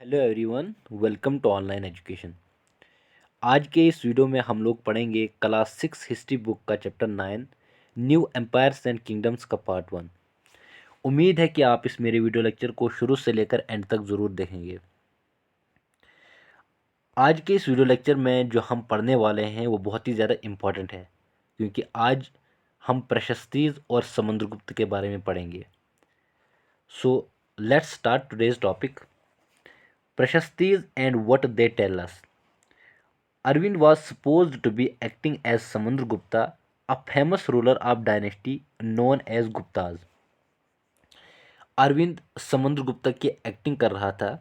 Hello everyone, welcome to online education. आज के इस वीडियो में हम लोग पढ़ेंगे क्लास 6 हिस्ट्री बुक का chapter 9 new empires and kingdoms का पार्ट 1। उम्मीद है कि आप इस मेरे वीडियो लेक्चर को शुरू से लेकर एंड तक ज़रूर देखेंगे। आज के इस वीडियो लेक्चर में जो हम पढ़ने वाले हैं वो बहुत ही ज़्यादा इम्पॉर्टेंट है, क्योंकि आज हम प्रशस्तीज और समुद्रगुप्त के बारे में पढ़ेंगे। So let's start today's topic, prashastis and what they tell us. Arvind was supposed to be acting as Samundragupta, a famous ruler of dynasty known as Guptas. Arvind Samudragupta की एक्टिंग कर रहा था।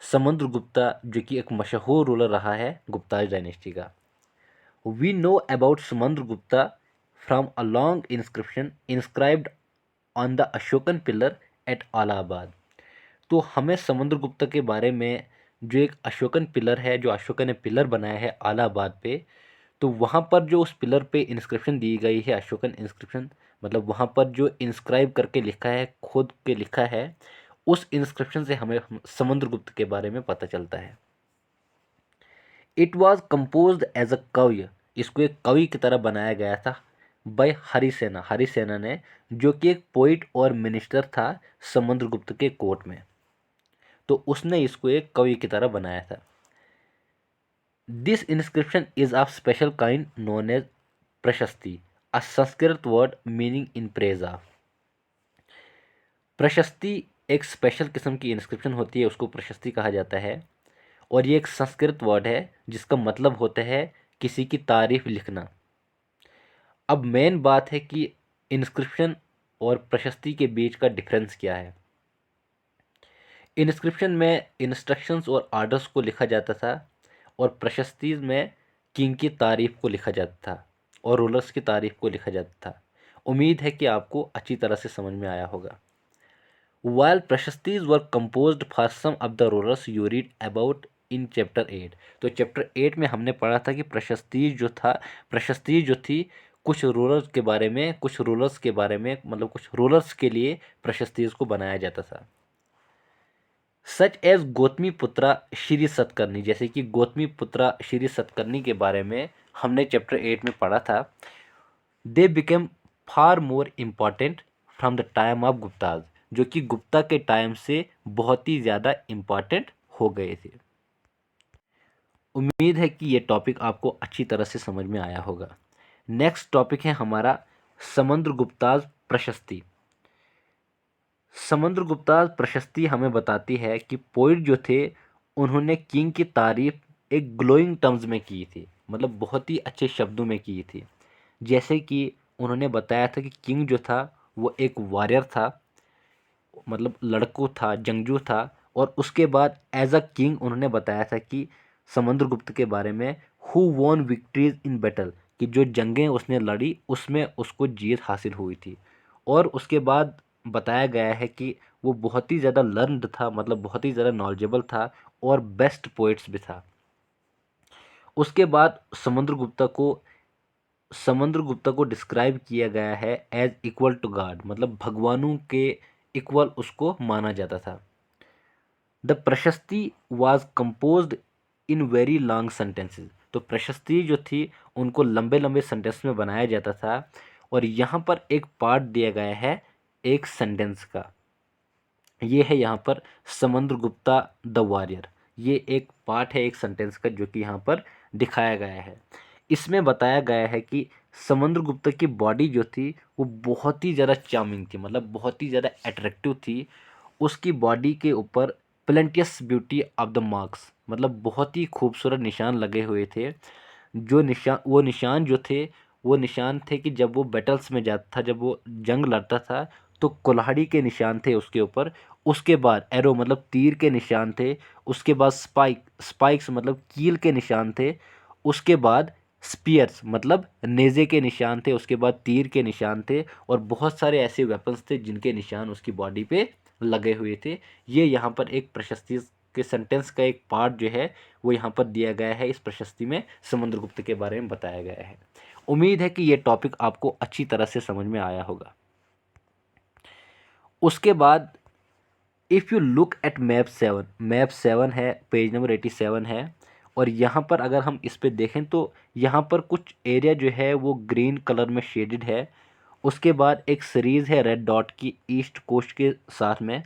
समुद्रगुप्ता जो कि एक मशहूर रूलर रहा है गुप्ताज डायनेस्टी का। We know about Samudragupta from a long inscription inscribed on the Ashokan pillar at Allahabad. तो हमें समुद्रगुप्ता के बारे में जो एक अशोकन पिलर है, जो अशोका ने पिलर बनाया है इलाहाबाद पे, तो वहाँ पर जो उस पिलर पे इंस्क्रिप्शन दी गई है, अशोकन इंस्क्रिप्शन, मतलब वहाँ पर जो इंस्क्राइब करके लिखा है, खुद के लिखा है, उस इंस्क्रिप्शन से हमें समुद्रगुप्त के बारे में पता चलता है। It was composed as a kavi, इसको एक कवि की तरह बनाया गया था बाय हरिसेना, हरिसेना ने, जो कि एक पोइट और मिनिस्टर था समुद्रगुप्त के कोर्ट में। तो उसने इसको एक कवि की तरह बनाया था। This inscription is of special kind known as prashasti, a Sanskrit word meaning in praise of. प्रशस्ति एक स्पेशल किस्म की इंस्क्रिप्शन होती है, उसको प्रशस्ति कहा जाता है, और ये एक संस्कृत वर्ड है जिसका मतलब होता है किसी की तारीफ लिखना। अब मेन बात है कि इंस्क्रिप्शन और प्रशस्ति के बीच का डिफरेंस क्या है। इंस्क्रिप्शन में इंस्ट्रक्शंस और आर्डर्स को लिखा जाता था, और प्रशस्ति में किंग की तारीफ को लिखा जाता था और रूलर्स की तारीफ को लिखा जाता था। उम्मीद है कि आपको अच्छी तरह से समझ में आया होगा। While प्रशस्तीज were composed for some of the rulers you read about in chapter 8। तो चैप्टर 8 में हमने पढ़ा था कि प्रशस्ति जो थी कुछ रूलर्स के बारे में, मतलब कुछ रूलर्स के लिए प्रशस्तीज को बनाया जाता था। सच एज गौतमी पुत्रा श्री सतकर्णी, जैसे कि गौतमी पुत्रा श्री सतकर्णी के बारे में हमने चैप्टर 8 में पढ़ा था। They became far more important from the time of Gupta's, जो कि गुप्ता के टाइम से बहुत ही ज़्यादा इम्पॉर्टेंट हो गए थे। उम्मीद है कि ये टॉपिक आपको अच्छी तरह से समझ में आया होगा। नेक्स्ट टॉपिक है हमारा समुद्रगुप्ताज प्रशस्ति। समुद्रगुप्ता प्रशस्ति हमें बताती है कि पोइट जो थे उन्होंने किंग की तारीफ एक ग्लोइंग टर्म्स में की थी, मतलब बहुत ही अच्छे शब्दों में की थी। जैसे कि उन्होंने बताया था कि किंग जो था वो एक वॉरियर था, मतलब लड़को था, जंगजू था, और उसके बाद एज अ किंग उन्होंने बताया था कि समुद्रगुप्त के बारे में, who won victories in battle, कि जो जंगें उसने लड़ी उसमें उसको जीत हासिल हुई थी। और उसके बाद बताया गया है कि वो बहुत ही ज़्यादा लर्नड था, मतलब बहुत ही ज़्यादा नॉलेजेबल था, और बेस्ट पोइट्स भी था। उसके बाद समुद्रगुप्ता को डिस्क्राइब किया गया है एज इक्वल टू गॉड, मतलब भगवानों के इक्वल उसको माना जाता था। द प्रशस्ति was composed in very long sentences, तो प्रशस्ति जो थी उनको लंबे लंबे सेंटेंस में बनाया जाता था। और यहाँ पर एक पार्ट दिया गया है एक सेंटेंस का, ये है यहाँ पर समुद्रगुप्ता द वॉरियर, ये एक पार्ट है एक सेंटेंस का जो कि यहाँ पर दिखाया गया है। इसमें बताया गया है कि समुद्रगुप्ता की बॉडी जो थी वो बहुत ही ज़्यादा चार्मिंग थी, मतलब बहुत ही ज़्यादा अट्रैक्टिव थी। उसकी बॉडी के ऊपर प्लेंटियस ब्यूटी ऑफ द मार्क्स, मतलब बहुत ही खूबसूरत निशान लगे हुए थे। वो निशान जो थे वो निशान थे कि जब वो बैटल्स में जाता था, जब वो जंग लड़ता था, तो कुल्हाड़ी के निशान थे उसके ऊपर। उसके बाद एरो मतलब तीर के निशान थे। उसके बाद स्पाइक्स मतलब कील के निशान थे। उसके बाद स्पीयर्स मतलब नेज़े के निशान थे। उसके बाद तीर के निशान थे, और बहुत सारे ऐसे वेपन्स थे जिनके निशान उसकी बॉडी पे लगे हुए थे। ये यहाँ पर एक प्रशस्ति के सेंटेंस का एक पार्ट जो है वो यहाँ पर दिया गया है। इस प्रशस्ति में समुद्रगुप्त के बारे में बताया गया है। उम्मीद है कि ये टॉपिक आपको अच्छी तरह से समझ में आया होगा। उसके बाद if you look at map 7 है, पेज नंबर 87 है। और यहाँ पर अगर हम इस पे देखें तो यहाँ पर कुछ एरिया जो है वो ग्रीन कलर में शेडेड है। उसके बाद एक सीरीज़ है रेड डॉट की ईस्ट कोस्ट के साथ में।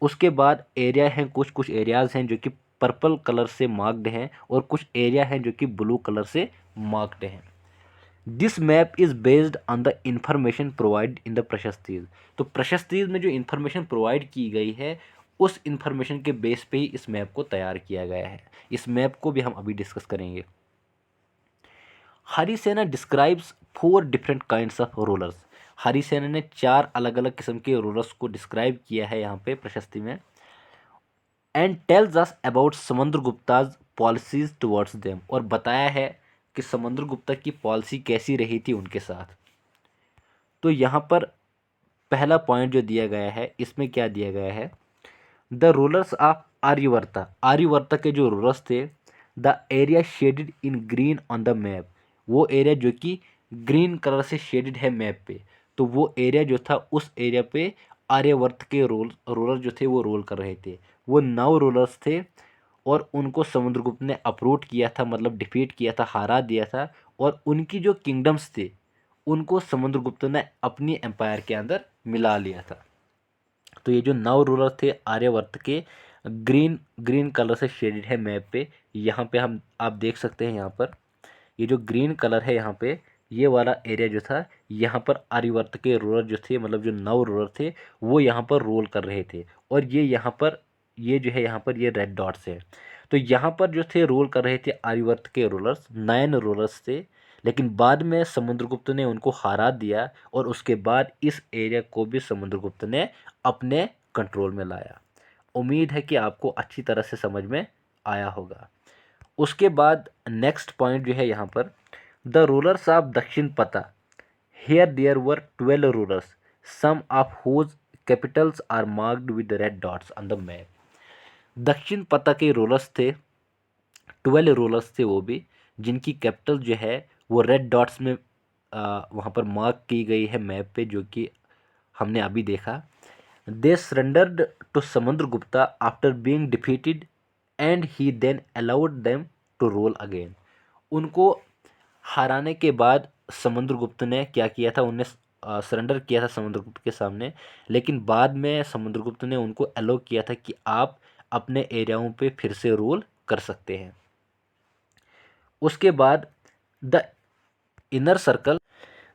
उसके बाद एरिया हैं, कुछ कुछ एरियाज़ हैं जो कि पर्पल कलर से मार्क्ड हैं और कुछ एरिया हैं जो कि ब्लू कलर से मार्क्ड हैं। This map is based on the information provide in the prashastis. तो प्रशस्तीज में जो इंफॉर्मेशन प्रोवाइड की गई है उस इंफॉर्मेशन के बेस पे ही इस मैप को तैयार किया गया है। इस मैप को भी हम अभी डिस्कस करेंगे। Harisena describes 4 different kinds of rulers. Harisena ने 4 अलग अलग किस्म के रूलर्स को डिस्क्राइब किया है यहाँ पे प्रशस्ति में। And tells us about Samudragupta's policies towards them, और बताया है कि समुद्रगुप्ता की पॉलिसी कैसी रही थी उनके साथ। तो यहाँ पर पहला पॉइंट जो दिया गया है इसमें क्या दिया गया है, द रूलर्स ऑफ आर्यवर्ता। आर्यवर्ता के जो रूलर्स थे, the area shaded in green on the map, वो एरिया जो कि ग्रीन कलर से शेडेड है मैप पे, तो वो एरिया जो था उस एरिया पे आर्यवर्त के रूलर जो थे वो रूल कर रहे थे। वो 9 रूलर्स थे और उनको समुद्रगुप्त ने अप्रोच किया था, मतलब डिफीट किया था, हरा दिया था। और उनकी जो किंगडम्स थे उनको समुद्रगुप्त ने अपनी एम्पायर के अंदर मिला लिया था। तो ये जो 9 रूलर थे आर्यवर्त के, ग्रीन ग्रीन कलर से शेडेड है मैप पे। यहाँ पे हम आप देख सकते हैं, यहाँ पर ये जो ग्रीन कलर है यहाँ पे, ये वाला एरिया जो था यहाँ पर आर्यवर्त के रूलर जो थे, मतलब जो 9 रूलर थे वो यहाँ पर रूल कर रहे थे। और ये यहाँ पर ये जो है यहाँ पर ये रेड डॉट्स है। तो यहाँ पर जो थे रूल कर रहे थे आर्यवर्त के रूलर्स, 9 रूलर्स थे। लेकिन बाद में समुद्रगुप्त ने उनको हरा दिया और उसके बाद इस एरिया को भी समुद्रगुप्त ने अपने कंट्रोल में लाया। उम्मीद है कि आपको अच्छी तरह से समझ में आया होगा। उसके बाद नेक्स्ट पॉइंट जो है यहाँ पर, the rulers of Dakshinapatha. Here there were 12 rulers, some of whose capitals are marked with red dots on the map. Dakshinapatha के रूलर्स थे, 12 रूलर्स थे वो भी, जिनकी कैपिटल जो है वो रेड डॉट्स में वहाँ पर मार्क की गई है मैप पे, जो कि हमने अभी देखा। They surrendered to Samudragupta after being defeated and he then allowed them to rule again. उनको हराने के बाद समुद्रगुप्त ने क्या किया था, उन्हें सरेंडर किया था समुद्रगुप्त के सामने। लेकिन बाद में समुद्रगुप्त ने उनको अलाउ किया था कि आप अपने एरियाओं पे फिर से रूल कर सकते हैं। उसके बाद the inner circle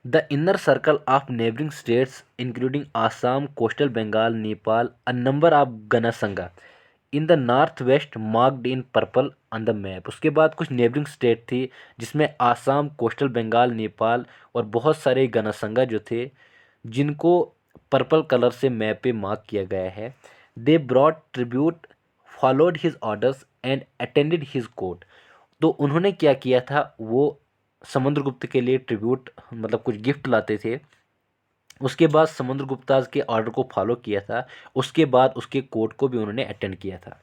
the inner circle of neighbouring states including Assam, coastal Bengal, Nepal, a number of ganasanghas in the north west marked in purple on the map. उसके बाद कुछ नेबरिंग स्टेट थी जिसमें आसाम, कोस्टल बंगाल, नेपाल और बहुत सारे गनासंगा जो थे, जिनको पर्पल कलर से मैप पे मार्क किया गया है। They brought tribute, followed his orders and attended his court. तो उन्होंने क्या किया था, वो समुद्रगुप्त के लिए ट्रिब्यूट मतलब कुछ गिफ्ट लाते थे। उसके बाद समुद्रगुप्ता के ऑर्डर को फॉलो किया था। उसके बाद उसके कोर्ट को भी उन्होंने अटेंड किया था।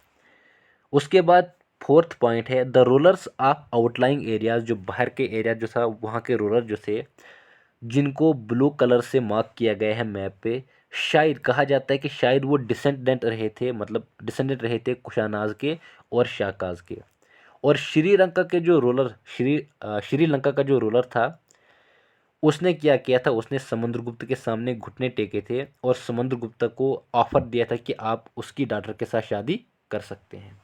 उसके बाद फोर्थ पॉइंट है, द रूलर्स ऑफ आउटलाइंग एरियाज। जो बाहर के एरिया जो था वहाँ के रूलर जो थे, जिनको ब्लू कलर से मार्क किया गया है मैप पे, शायद कहा जाता है कि शायद वो डिसेंडेंट रहे थे, मतलब डिसेंडेंट रहे थे कुशानाज के और शाकाज के। और श्रीलंका के जो रूलर श्रीलंका का जो रूलर था, उसने क्या किया था, उसने समुद्रगुप्त के सामने घुटने टेके थे और समुद्रगुप्त को ऑफर दिया था कि आप उसकी डॉटर के साथ शादी कर सकते हैं।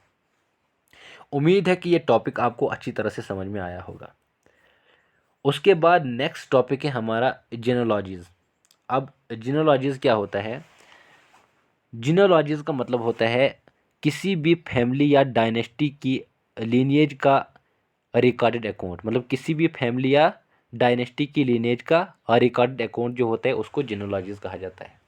उम्मीद है कि ये टॉपिक आपको अच्छी तरह से समझ में आया होगा। उसके बाद नेक्स्ट टॉपिक है हमारा जिनोलॉजीज़। अब जिनोलॉजीज़ क्या होता है? जिनोलॉजीज़ का मतलब होता है किसी भी फैमिली या डायनेस्टी की लीनिएज का रिकॉर्डेड अकाउंट, मतलब किसी भी फैमिली या डायनेस्टी की लीनेज का रिकॉर्डेड अकाउंट जो होता है उसको जिनोलॉजीज कहा जाता है।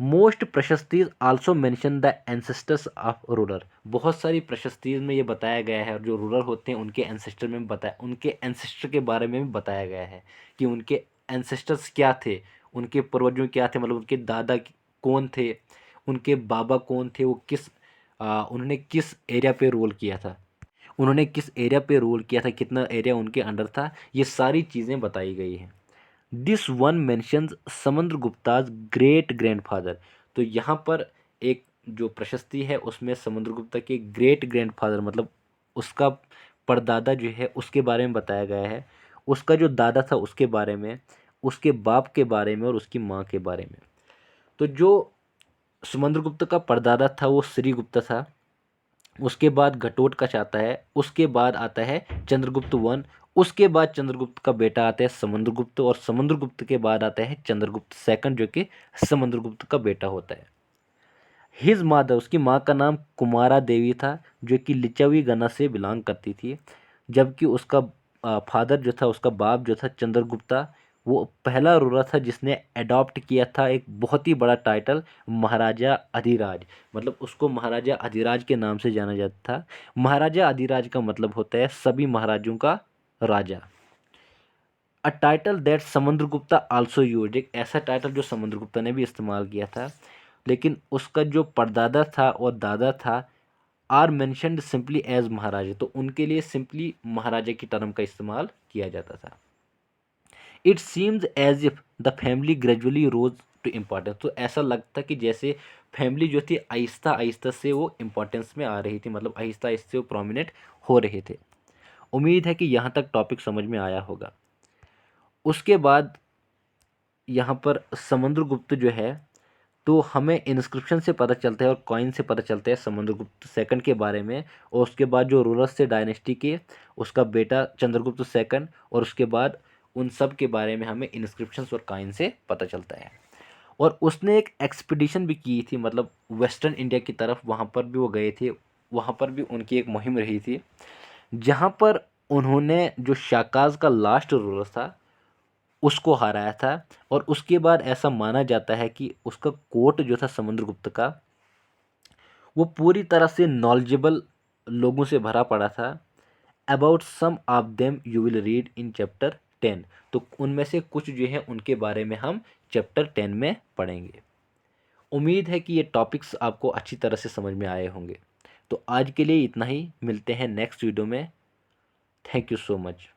Most prashastis also mention the ancestors of ruler. बहुत सारी प्रशस्तीज में ये बताया गया है, और जो रूलर होते हैं उनके एंसेस्टर में बताया, उनके एंसेस्टर के बारे में भी बताया गया है कि उनके एंसेस्टर्स क्या थे, उनके पूर्वजों क्या थे, मतलब उनके दादा कौन थे, उनके बाबा कौन थे, वो उन्होंने किस एरिया पे रूल किया था, उन्होंने किस एरिया पे रूल किया था, कितना एरिया उनके अंडर था, ये सारी चीज़ें बताई गई हैं। This one mentions Samudragupta's great grandfather. तो यहाँ पर एक जो प्रशस्ति है उसमें समुद्रगुप्त के ग्रेट ग्रैंडफादर मतलब उसका परदादा जो है उसके बारे में बताया गया है, उसका जो दादा था उसके बारे में, उसके बाप के बारे में और उसकी माँ के बारे में। तो जो समुद्रगुप्त का परदादा था वो श्रीगुप्त था, उसके बाद घटोत्कच आता है, उसके बाद आता है चंद्रगुप्त वन, उसके बाद चंद्रगुप्त का बेटा आता है समुद्रगुप्त, और समुद्रगुप्त के बाद आता है चंद्रगुप्त सेकंड जो कि समुद्रगुप्त का बेटा होता है। हिज मादर, उसकी माँ का नाम कुमारा देवी था जो कि लिच्छवी गणा से बिलोंग करती थी, जबकि उसका फादर जो था, उसका बाप जो था चंद्रगुप्ता, वो पहला रूलर था जिसने अडॉप्ट किया था एक बहुत ही बड़ा टाइटल महाराजा अधिराज, मतलब उसको महाराजा अधिराज के नाम से जाना जाता था। महाराजा अधिराज का मतलब होता है सभी महाराजों का राजा। A title that Samudragupta also used, एक ऐसा टाइटल जो समुद्रगुप्ता ने भी इस्तेमाल किया था, लेकिन उसका जो परदादा था और दादा था आर मेंशन्ड सिंपली एज महाराजा, तो उनके लिए सिंपली महाराजा की टर्म का इस्तेमाल किया जाता था। It seems as if the family gradually rose to importance, तो ऐसा लगता कि जैसे फैमिली जो थी आहिस्ता आहिस्ता से वो इम्पोर्टेंस में आ रही थी, मतलब आहिस्ता आहिस्ता वो प्रोमिनेंट हो रहे थे। उम्मीद है कि यहाँ तक टॉपिक समझ में आया होगा। उसके बाद यहाँ पर समुद्रगुप्त जो है, तो हमें इंस्क्रिप्शन से पता चलता है और कॉइन से पता चलता है समुद्रगुप्त सेकंड के बारे में, और उसके बाद जो रूलर्स थे डायनेस्टी के, उसका बेटा चंद्रगुप्त सेकंड, और उसके बाद उन सब के बारे में हमें इंस्क्रिप्शंस और कॉइन से पता चलता है। और उसने एक एक्सपीडिशन भी की थी, मतलब वेस्टर्न इंडिया की तरफ वहाँ पर भी वो गए थे, वहाँ पर भी उनकी एक मुहिम रही थी, जहाँ पर उन्होंने जो शाकाज का लास्ट रूलर था उसको हराया था। और उसके बाद ऐसा माना जाता है कि उसका कोर्ट जो था समुद्रगुप्त का, वो पूरी तरह से नॉलेजेबल लोगों से भरा पड़ा था। About some of them you will read in chapter 10, तो उनमें से कुछ जो है उनके बारे में हम चैप्टर 10 में पढ़ेंगे। उम्मीद है कि ये टॉपिक्स आपको अच्छी तरह से समझ में आए होंगे। तो आज के लिए इतना ही, मिलते हैं नेक्स्ट वीडियो में। Thank you so much.